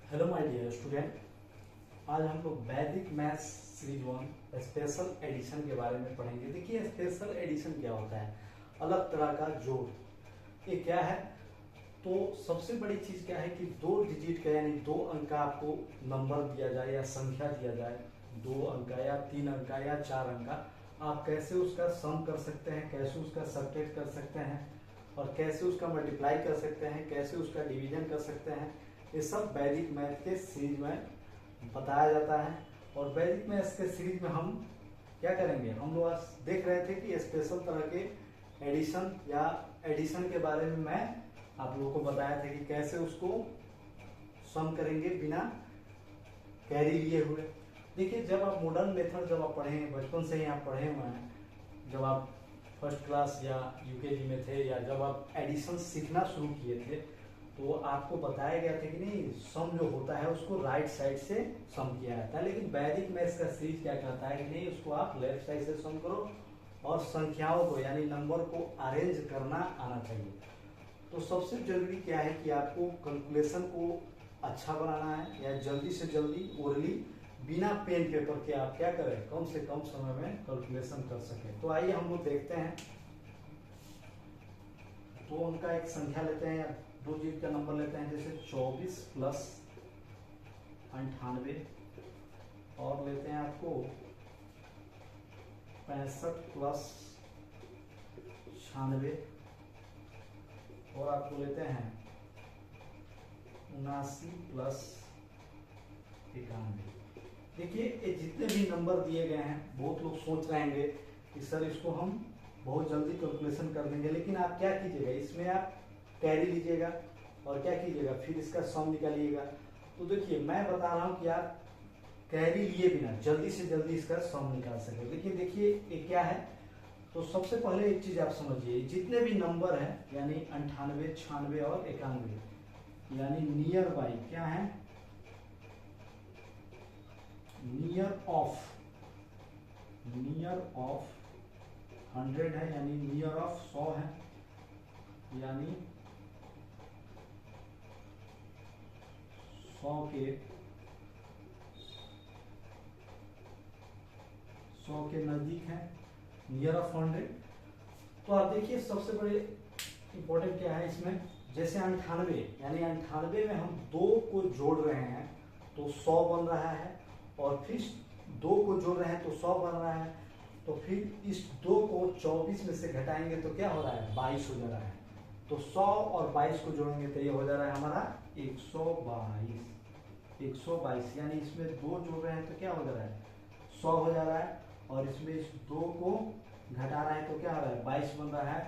Hello my dear student. आज हम लोग वैदिक मैथ्स सीरीज 1 स्पेशल एडिशन के बारे में पढ़ेंगे। देखिए, स्पेशल एडिशन क्या होता है? अलग तरह का जोड़। ये क्या है? तो सबसे बड़ी चीज क्या है कि दो डिजिट का यानी दो अंक का आपको नंबर दिया जाए या संख्या दिया जाए, दो अंक का या तीन अंक का या चार अंक का, आप कैसे उसका सम कर सकते हैं, कैसे उसका सब्ट्रैक्ट कर सकते हैं और कैसे उसका मल्टीप्लाई कर सकते हैं, कैसे उसका डिवीजन कर सकते हैं, ये सब वैदिक मैथ के सीरीज में बताया जाता है। और वैदिक मैथ के सीरीज में हम क्या करेंगे, हम लोग आज देख रहे थे कि स्पेशल तरह के एडिशन या एडिशन के बारे में मैं आप लोगों को बताया था कि कैसे उसको सम करेंगे बिना कैरी लिए हुए। देखिए, जब आप मॉडर्न मेथड जब आप पढ़े हैं, बचपन से ही आप पढ़े हुए हैं, जब आप फर्स्ट क्लास या यूकेजी में थे या जब आप एडिशन सीखना शुरू किए थे, तो आपको बताया गया था कि नहीं, सम जो होता है उसको राइट साइड से सम किया जाता है। लेकिन वैदिक मैथ्स का सीरीज क्या कहता है कि नहीं, उसको आप लेफ्ट साइड से सम करो और संख्याओं को यानी नंबर को अरेंज करना आना चाहिए। तो सबसे जरूरी क्या है कि आपको कैलकुलेशन को अच्छा बनाना है या जल्दी से जल्दी ओरली बिना पेन पेपर के आप क्या करें, कम से कम समय में कैलकुलेशन कर सकें। तो आइए हम लोग देखते हैं। तो उनका एक संख्या लेते हैं या दो डिजिट का नंबर लेते हैं, जैसे 24 प्लस 98 और लेते हैं आपको 65 प्लस 96 और आपको लेते हैं 79 प्लस 91। देखिए, ये जितने भी नंबर दिए गए हैं, बहुत लोग सोच रहेंगे कि सर इसको हम बहुत जल्दी कैलकुलेशन कर देंगे, लेकिन आप क्या कीजिएगा, इसमें आप कैरी लीजिएगा और क्या कीजिएगा, फिर इसका सम निकालिएगा। तो देखिए, मैं बता रहा हूँ कि आप कैरी लिए बिना जल्दी से जल्दी इसका सम निकाल सके। लेकिन देखिए ये क्या है, तो सबसे पहले एक चीज आप समझिए, जितने भी नंबर है यानी 98, 96 और 91 यानी नियर बाई क्या है, नियर ऑफ 100 है यानी नियर ऑफ 100 है, यानी 100 के नजदीक है, नियर ऑफ 100। तो आप देखिए, सबसे बड़े इंपॉर्टेंट क्या है इसमें, जैसे 98 यानी 98 में हम दो को जोड़ रहे हैं तो 100 बन रहा है, और फिर दो को जोड़ रहे हैं तो 100 बन रहा है, तो फिर इस दो को 24 में से घटाएंगे तो क्या हो रहा है, 22 हो जा रहा है। तो 100 और 22 को जोड़ेंगे तो ये हो जा रहा है हमारा 122 यानी इसमें दो जोड़ रहे हैं तो क्या हो जा रहा है, 100 हो जा रहा है, और इसमें इस दो को घटा रहा है तो क्या हो रहा है, 22 बन रहा है।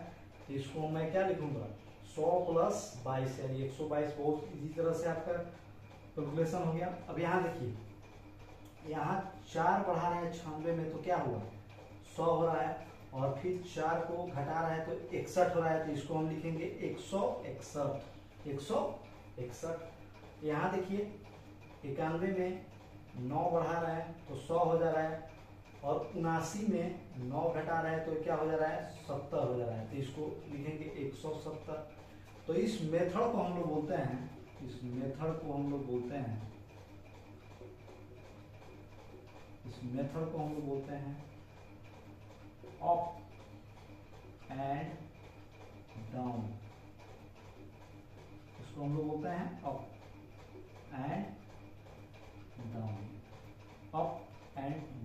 तो इसको मैं क्या लिखूंगा, 100 प्लस 22 यानी 122। बहुत इसी तरह से आपका कैलकुलेशन हो गया। अब यहाँ देखिए, यहाँ 4 बढ़ा रहे हैं 96 में तो क्या हुआ, 100 हो रहा है, और फिर 4 को घटा रहा है तो 61 हो रहा है, तो इसको हम लिखेंगे 161। यहाँ देखिए 91 में 9 बढ़ा रहा है तो 100 हो जा रहा है, और 79 में 9 घटा रहा है तो क्या हो जा रहा है, 70 हो जा रहा है, तो इसको लिखेंगे 170। तो इस मेथड को हम लोग बोलते हैं, इस मेथड को हम लोग बोलते हैं अप एंड डाउन। इसको हम लोग बोलते हैं up and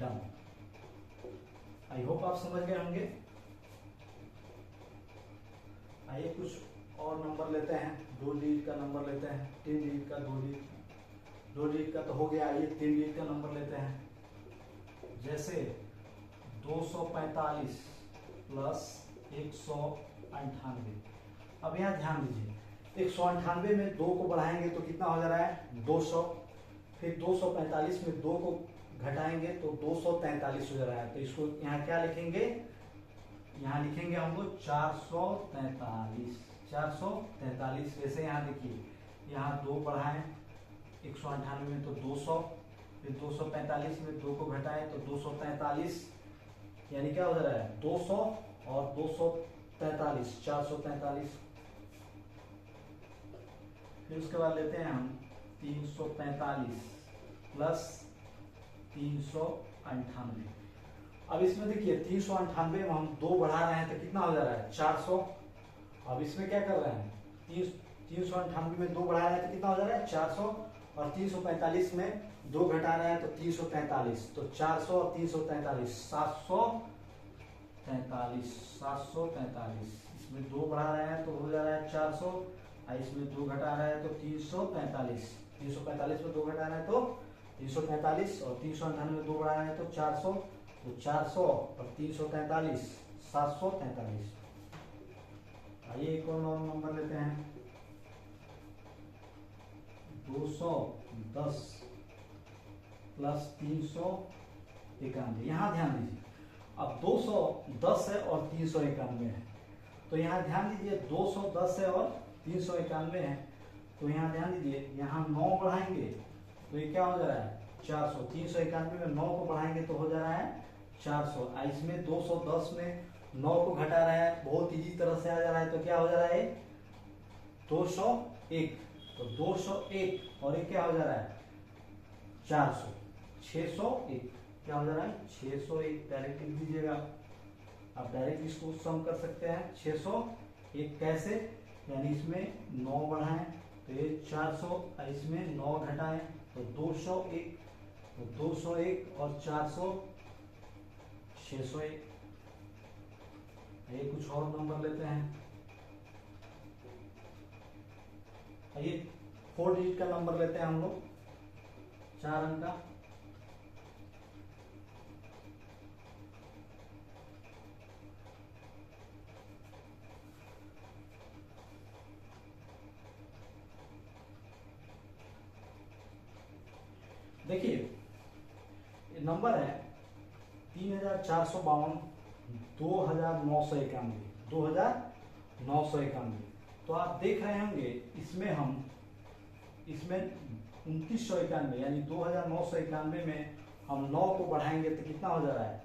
down. I hope आप समझ गए होंगे। आइए कुछ और नंबर लेते हैं, दो डिजिट का नंबर लेते हैं, 3 डिजिट का, दो डिजिट का तो हो गया। आइए 3 डिजिट का नंबर लेते हैं, जैसे 245 प्लस 198। अब यहाँ ध्यान दीजिए, 198 में 2 को बढ़ाएंगे तो कितना हो जा रहा है, 200, फिर 245 में 2 को घटाएंगे तो 243 हो जा रहा है, तो इसको यहाँ क्या लिखेंगे, यहाँ लिखेंगे हम लोग 443। वैसे यहाँ देखिए, यहाँ 2 बढ़ाएं 198 में तो 200, फिर 245 में 2 को घटाएं तो 243, यानी क्या हो जा रहा है, 200 और 243, 443। फिर उसके बाद लेते हैं हम 345 प्लस 398। अब इसमें देखिए 398 में हम 2 बढ़ा रहे हैं तो कितना हो जा रहा है 400। अब इसमें क्या कर रहे हैं 398 में 2 बढ़ा रहे हैं तो कितना हो जा रहा है 400, और 345 में 2 घटा रहे हैं तो 343, तो 400 और 343 743। इसमें 2 बढ़ा रहे हैं तो हो जा रहा है 400, और इसमें 2 घटा रहे हैं तो 345 में 2 घटा रहे हैं तो 345, और 398 में 2 बढ़ा रहे हैं तो 400, तो 400 और 343 743। आइए एक और नंबर लेते हैं 210 प्लस 391। यहाँ ध्यान दीजिए, अब 210 है और 391 है, तो यहाँ ध्यान दीजिए 210 है और 391 है, तो यहाँ ध्यान दीजिए यहाँ 9 बढ़ाएंगे तो ये क्या हो जा रहा है 400। 391 में 9 को बढ़ाएंगे तो हो जा रहा है 400। इसमें 210 में 9 को घटा रहा है, बहुत इजी तरह से आ जा रहा है, तो क्या हो जा रहा है 201। तो 201 और ये क्या हो जा रहा है 400, 601। क्या हो जा रहा है 601। डायरेक्ट लिख दीजिएगा, आप डायरेक्ट इसको सम कर सकते हैं 601 कैसे, यानी इसमें 9 बढ़ाएं तो ये 400, इसमें 9 घटाएं तो 201, तो 201 और 400 601। ये कुछ और नंबर लेते हैं, ये 4 डिजिट का नंबर लेते हैं हम लोग, 4 अंक का। देखिए ये नंबर है 3452 2991। तो आप देख रहे होंगे इसमें 2991 यानी 2991 में हम 9 को बढ़ाएंगे तो कितना हो जा रहा है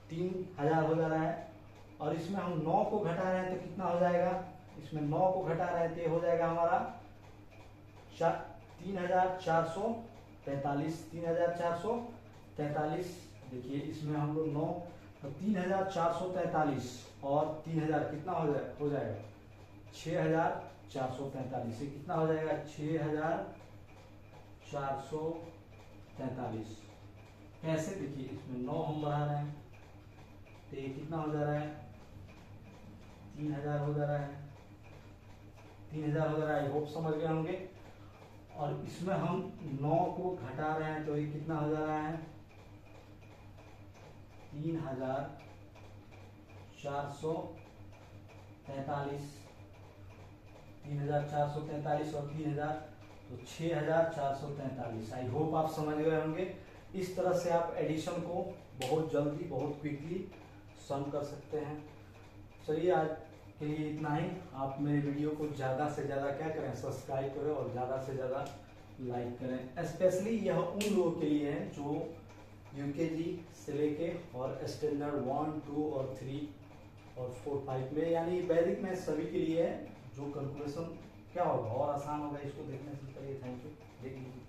3000 हो जा रहा है, और इसमें हम 9 को घटा रहे हैं तो कितना हो जाएगा, इसमें 9 को घटा रहे हैं तो हो जाएगा हमारा 3443। देखिए इसमें हम लोग 9 तो 3443 और 3000 कितना हो जाएगा 6443। ये कितना हो जाएगा 6443। कैसे, देखिए इसमें 9 हम बढ़ा रहे हैं तो ये कितना हो जा रहा है 3000 हो जा रहा है, 3000 हो जा रहा है। आई होप समझ गए होंगे। और इसमें हम 9 को घटा रहे हैं तो ये कितना हो जा रहा है 3443। 3443 और 3000 तो 6443। आई होप आप समझ गए होंगे। इस तरह से आप एडिशन को बहुत जल्दी बहुत क्विकली सम कर सकते हैं। चलिए आज के लिए इतना ही। आप मेरे वीडियो को ज़्यादा से ज़्यादा क्या करें सब्सक्राइब करें और ज़्यादा से ज़्यादा लाइक करें। स्पेशली यह उन लोगों के लिए है जो यूकेजी से लेके और स्टैंडर्ड 1, 2 और 3 और 4, 5 में, यानी वैदिक में सभी के लिए है। जो कैलकुलेशन क्या होगा और आसान होगा इसको देखने से पहले। थैंक यू, देख लीजिए।